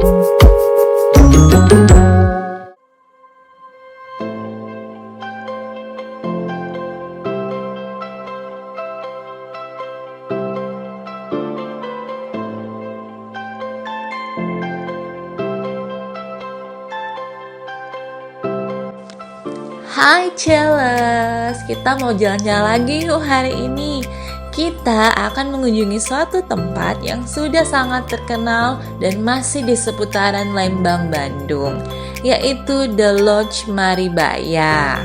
Hai Celes, kita mau jalan-jalan lagi yuk hari ini. Kita akan mengunjungi suatu tempat yang sudah sangat terkenal dan masih di seputaran Lembang, Bandung, yaitu The Lodge Maribaya.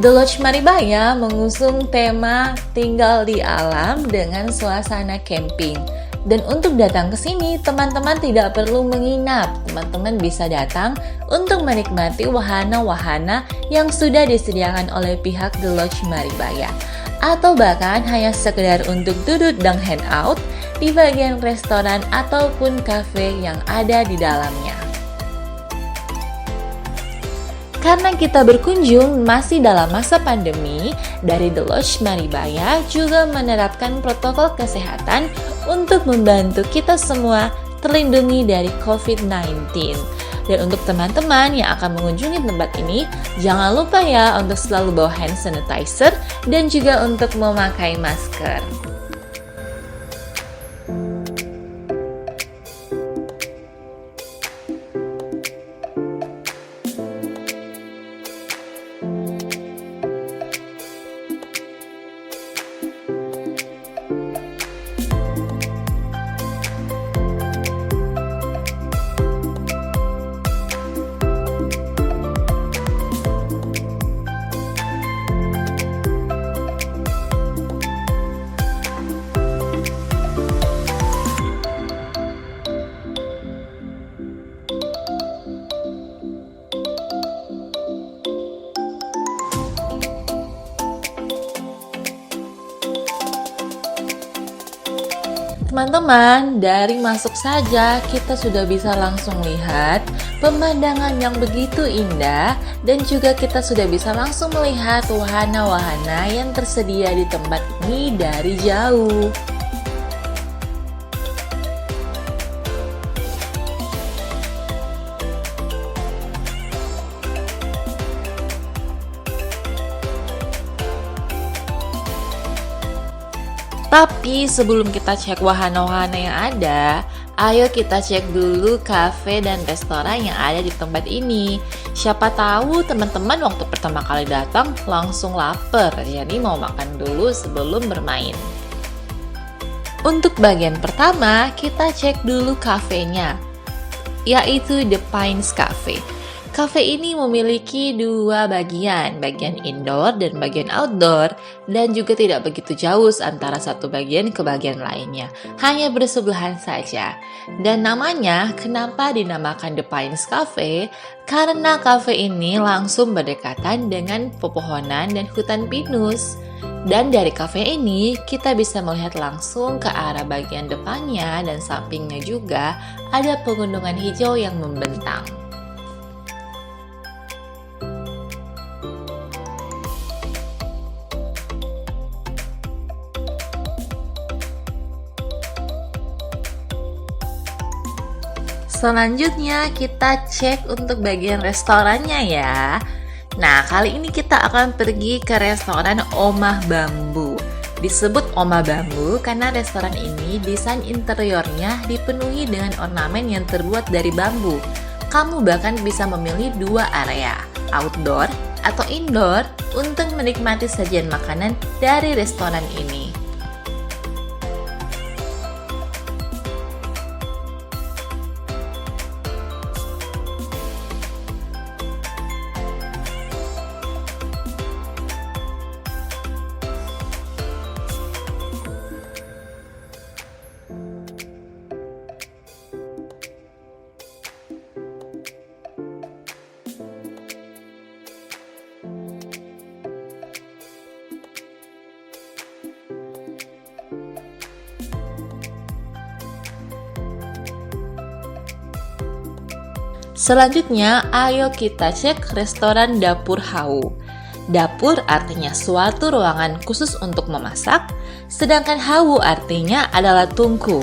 The Lodge Maribaya mengusung tema tinggal di alam dengan suasana camping. Dan untuk datang ke sini, teman-teman tidak perlu menginap. Teman-teman bisa datang untuk menikmati wahana-wahana yang sudah disediakan oleh pihak The Lodge Maribaya. Atau bahkan hanya sekedar untuk duduk dan hangout di bagian restoran ataupun cafe yang ada di dalamnya. Karena kita berkunjung masih dalam masa pandemi, dari The Lodge Maribaya juga menerapkan protokol kesehatan untuk membantu kita semua terlindungi dari COVID-19. Dan untuk teman-teman yang akan mengunjungi tempat ini, jangan lupa ya untuk selalu bawa hand sanitizer dan juga untuk memakai masker. Teman-teman, dari masuk saja kita sudah bisa langsung lihat pemandangan yang begitu indah dan juga kita sudah bisa langsung melihat wahana-wahana yang tersedia di tempat ini dari jauh. Tapi sebelum kita cek wahana-wahana yang ada, ayo kita cek dulu kafe dan restoran yang ada di tempat ini. Siapa tahu teman-teman waktu pertama kali datang langsung lapar, jadi mau makan dulu sebelum bermain. Untuk bagian pertama, kita cek dulu kafenya, yaitu The Pines Cafe. Cafe ini memiliki dua bagian indoor dan bagian outdoor, dan juga tidak begitu jauh antara satu bagian ke bagian lainnya, hanya bersebelahan saja. Dan namanya, kenapa dinamakan The Pines Cafe? Karena cafe ini langsung berdekatan dengan pepohonan dan hutan pinus. Dan dari cafe ini, kita bisa melihat langsung ke arah bagian depannya dan sampingnya juga ada pegunungan hijau yang membentang. Selanjutnya kita cek untuk bagian restorannya ya. Nah, kali ini kita akan pergi ke restoran Omah Bambu. Disebut Omah Bambu karena restoran ini desain interiornya dipenuhi dengan ornamen yang terbuat dari bambu. Kamu bahkan bisa memilih dua area, outdoor atau indoor, untuk menikmati sajian makanan dari restoran ini. Selanjutnya, ayo kita cek restoran Dapur Hau. Dapur artinya suatu ruangan khusus untuk memasak, sedangkan hau artinya adalah tungku.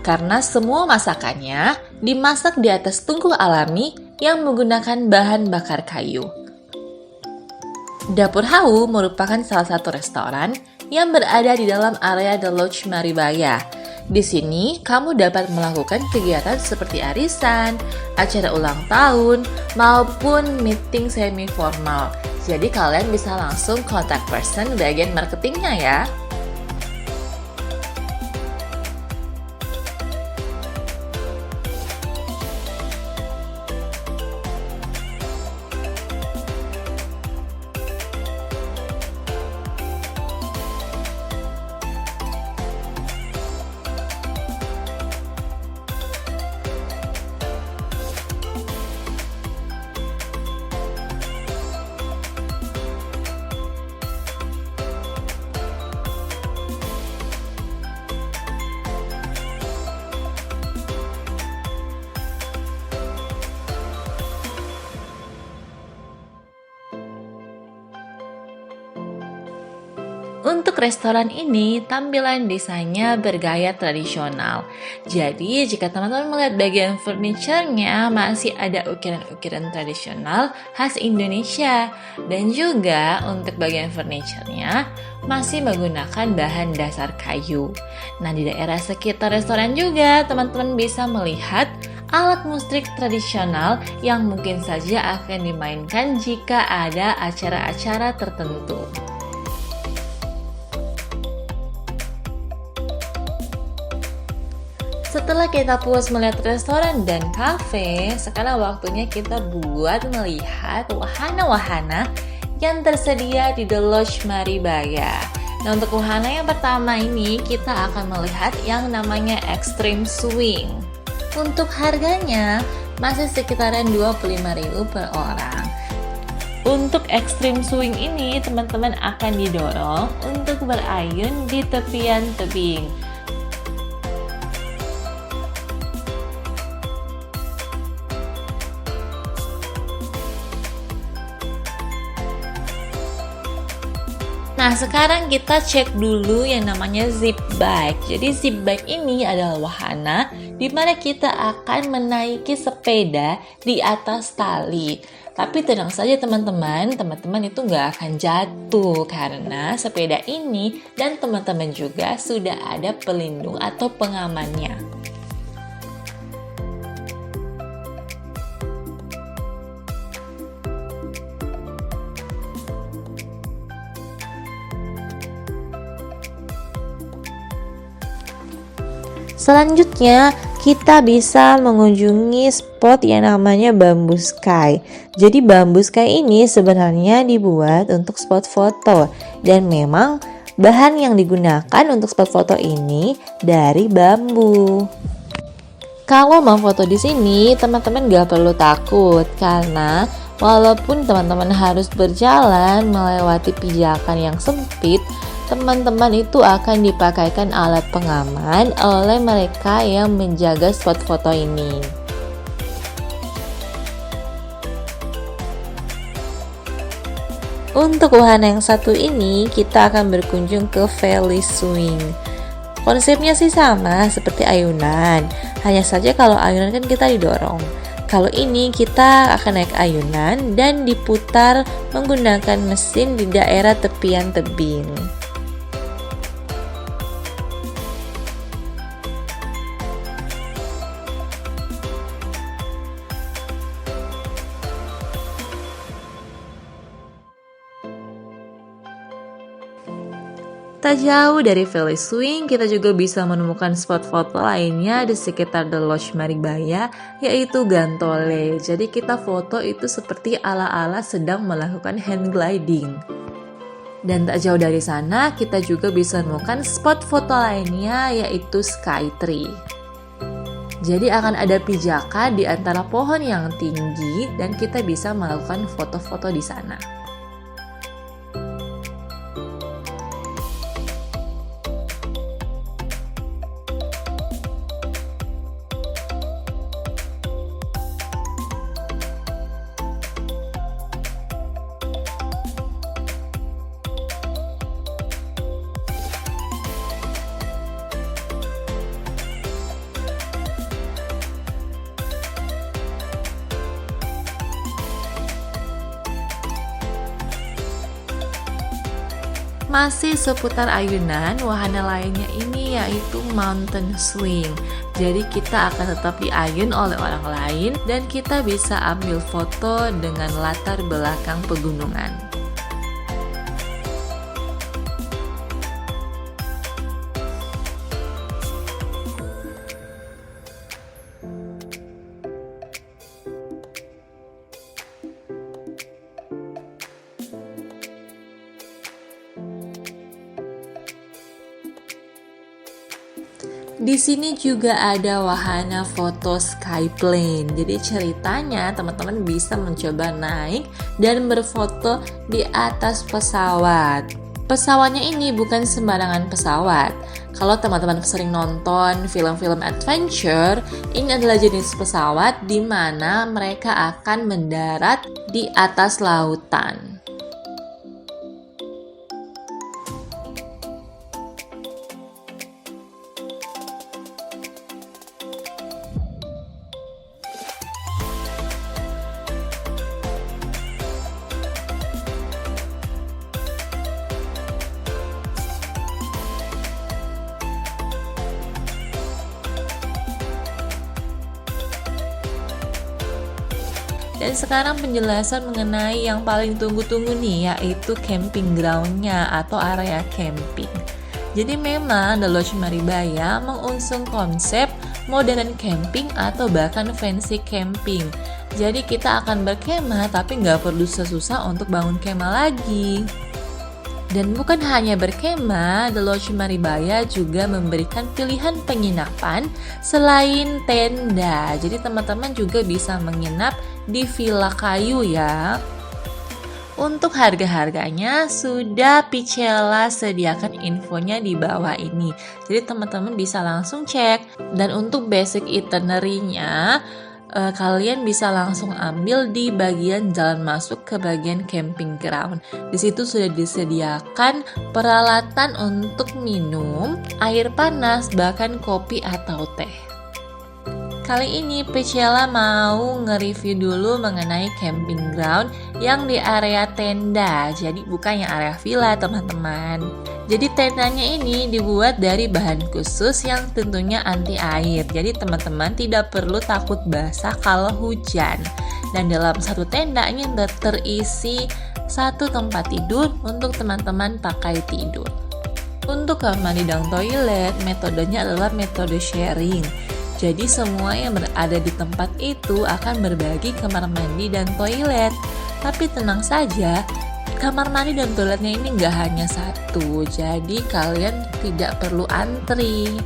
karena semua masakannya dimasak di atas tungku alami yang menggunakan bahan bakar kayu. Dapur Hau merupakan salah satu restoran yang berada di dalam area The Lodge Maribaya. Di sini, kamu dapat melakukan kegiatan seperti arisan, acara ulang tahun, maupun meeting semi-formal. Jadi kalian bisa langsung kontak person bagian marketingnya ya. Untuk restoran ini, tampilan desainnya bergaya tradisional. Jadi, jika teman-teman melihat bagian furniture-nya, masih ada ukiran-ukiran tradisional khas Indonesia. Dan juga untuk bagian furniture-nya, masih menggunakan bahan dasar kayu. Nah, di daerah sekitar restoran juga, teman-teman bisa melihat alat musik tradisional yang mungkin saja akan dimainkan jika ada acara-acara tertentu. Setelah kita puas melihat restoran dan kafe, sekarang waktunya kita buat melihat wahana-wahana yang tersedia di The Lodge Maribaya. Nah, untuk wahana yang pertama ini, kita akan melihat yang namanya Extreme Swing. Untuk harganya, masih sekitaran 25.000 per orang. Untuk Extreme Swing ini, teman-teman akan didorong untuk berayun di tepian tebing. Nah, sekarang kita cek dulu yang namanya zip bike. Jadi zip bike ini adalah wahana di mana kita akan menaiki sepeda di atas tali. Tapi tenang saja teman-teman itu nggak akan jatuh karena sepeda ini dan teman-teman juga sudah ada pelindung atau pengamannya. Selanjutnya, kita bisa mengunjungi spot yang namanya Bamboo Sky. Jadi Bamboo Sky ini sebenarnya dibuat untuk spot foto dan memang bahan yang digunakan untuk spot foto ini dari bambu. Kalau mau foto di sini, teman-teman gak perlu takut karena walaupun teman-teman harus berjalan melewati pijakan yang sempit, teman-teman itu akan dipakaikan alat pengaman oleh mereka yang menjaga spot foto ini. Untuk wahana yang satu ini, kita akan berkunjung ke Valley Swing. Konsepnya sih sama seperti ayunan, hanya saja kalau ayunan kan kita didorong. Kalau ini kita akan naik ayunan dan diputar menggunakan mesin di daerah tepian tebing. Tak jauh dari Valley Swing, kita juga bisa menemukan spot foto lainnya di sekitar The Lodge Maribaya, yaitu Gantole. Jadi kita foto itu seperti ala-ala sedang melakukan hand gliding. Dan tak jauh dari sana, kita juga bisa menemukan spot foto lainnya, yaitu Skytree. Jadi akan ada pijakan di antara pohon yang tinggi dan kita bisa melakukan foto-foto di sana. Masih seputar ayunan, wahana lainnya ini yaitu mountain swing. Jadi kita akan tetap diayun oleh orang lain dan kita bisa ambil foto dengan latar belakang pegunungan. Di sini juga ada wahana foto skyplane. Jadi ceritanya teman-teman bisa mencoba naik dan berfoto di atas pesawat. Pesawatnya ini bukan sembarangan pesawat. Kalau teman-teman sering nonton film-film adventure, ini adalah jenis pesawat di mana mereka akan mendarat di atas lautan. Dan sekarang penjelasan mengenai yang paling tunggu-tunggu nih, yaitu camping ground-nya atau area camping. Jadi memang The Lodge Maribaya mengusung konsep modern camping atau bahkan fancy camping. Jadi kita akan berkemah tapi nggak perlu susah untuk bangun kemah lagi. Dan bukan hanya berkemah, The Lodge Maribaya juga memberikan pilihan penginapan selain tenda. Jadi teman-teman juga bisa menginap di villa kayu ya. Untuk harga-harganya sudah Picella sediakan infonya di bawah ini. Jadi teman-teman bisa langsung cek. Dan untuk basic itinerary-nya, kalian bisa langsung ambil di bagian jalan masuk ke bagian camping ground. Di situ sudah disediakan peralatan untuk minum, air panas, bahkan kopi atau teh. Kali ini Picella mau nge-review dulu mengenai camping ground yang di area tenda, jadi bukan yang area villa teman-teman. Jadi tendanya ini dibuat dari bahan khusus yang tentunya anti air, jadi teman-teman tidak perlu takut basah kalau hujan. Dan dalam satu tenda ini terisi satu tempat tidur untuk teman-teman pakai tidur. Untuk kamar mandi dan toilet, metodenya adalah metode sharing. Jadi semua yang berada di tempat itu akan berbagi kamar mandi dan toilet. Tapi tenang saja, kamar mandi dan toiletnya ini nggak hanya satu, jadi kalian tidak perlu antri.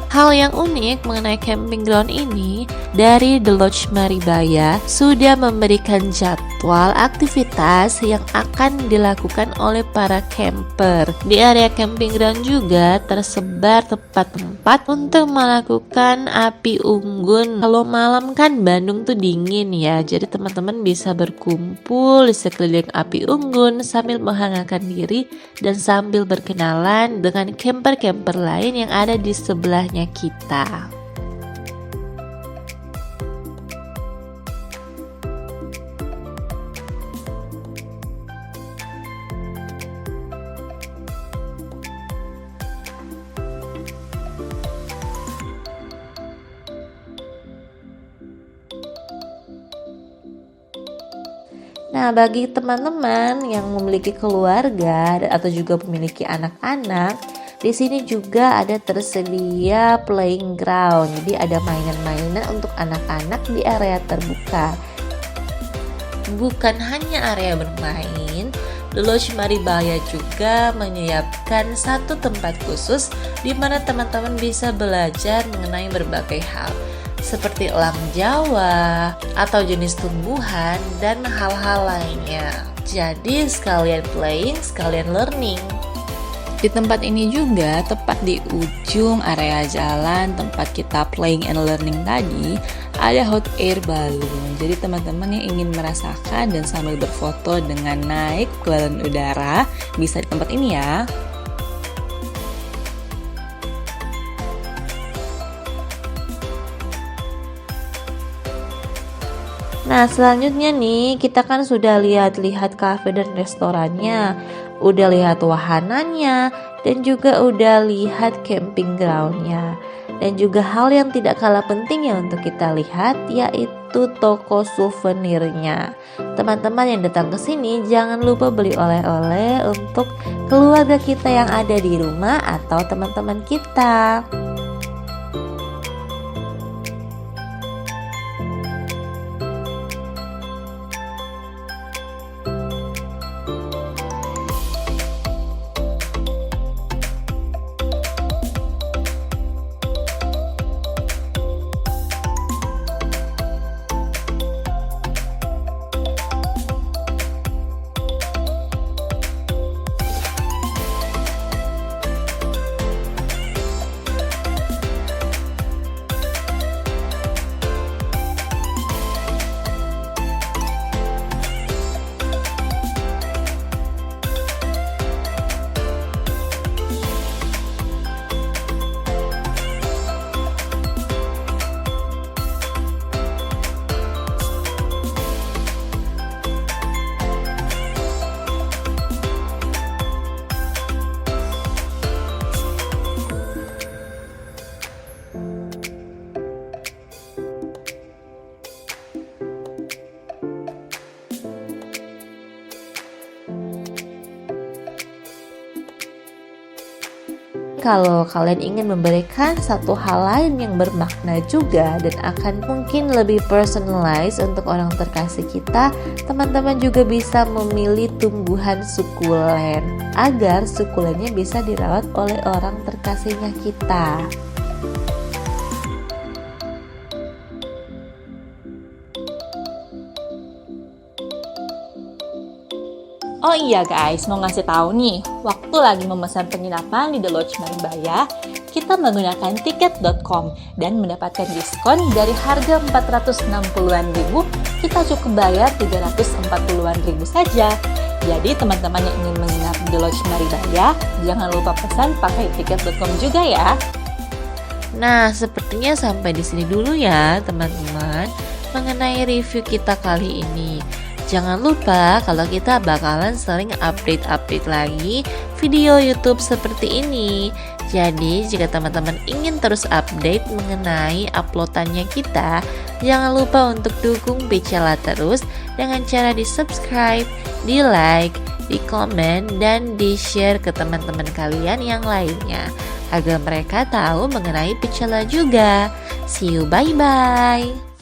Hal yang unik mengenai camping ground ini, dari The Lodge Maribaya sudah memberikan jadwal aktivitas yang akan dilakukan oleh para camper. Di area camping ground juga tersebar tempat-tempat untuk melakukan api unggun. Kalau malam kan Bandung tuh dingin ya, jadi teman-teman bisa berkumpul di sekeliling api unggun sambil menghangatkan diri dan sambil berkenalan dengan camper-camper lain yang ada di sebelahnya kita. Nah, bagi teman-teman yang memiliki keluarga atau juga memiliki anak-anak, di sini juga ada tersedia playing ground. Jadi ada mainan-mainan untuk anak-anak di area terbuka. Bukan hanya area bermain, The Lodge Maribaya juga menyiapkan satu tempat khusus di mana teman-teman bisa belajar mengenai berbagai hal, seperti elang Jawa atau jenis tumbuhan dan hal-hal lainnya. Jadi sekalian playing, sekalian learning. Di tempat ini juga, tepat di ujung area jalan tempat kita playing and learning tadi, ada hot air balloon. Jadi teman-teman yang ingin merasakan dan sambil berfoto dengan naik balon udara, bisa di tempat ini ya. Nah, selanjutnya nih, kita kan sudah lihat-lihat kafe dan restorannya, udah lihat wahananya, dan juga udah lihat camping groundnya. Dan juga hal yang tidak kalah penting ya untuk kita lihat, yaitu toko souvenirnya. Teman-teman yang datang ke sini, jangan lupa beli oleh-oleh untuk keluarga kita yang ada di rumah atau teman-teman kita. Kalau kalian ingin memberikan satu hal lain yang bermakna juga dan akan mungkin lebih personalized untuk orang terkasih kita, teman-teman juga bisa memilih tumbuhan sukulen agar sukulennya bisa dirawat oleh orang terkasihnya kita. Oh iya guys, mau ngasih tahu nih, waktu lagi memesan penginapan di The Lodge Maribaya, kita menggunakan tiket.com dan mendapatkan diskon dari harga 460-an ribu, kita cukup bayar 340-an ribu saja. Jadi teman-teman yang ingin menginap di The Lodge Maribaya, jangan lupa pesan pakai tiket.com juga ya. Nah, sepertinya sampai di sini dulu ya teman-teman mengenai review kita kali ini. Jangan lupa kalau kita bakalan sering update-update lagi video YouTube seperti ini. Jadi jika teman-teman ingin terus update mengenai uploadannya kita, jangan lupa untuk dukung Bicala terus dengan cara di subscribe, di like, di komen, dan di share ke teman-teman kalian yang lainnya agar mereka tahu mengenai Bicala juga. See you, bye-bye.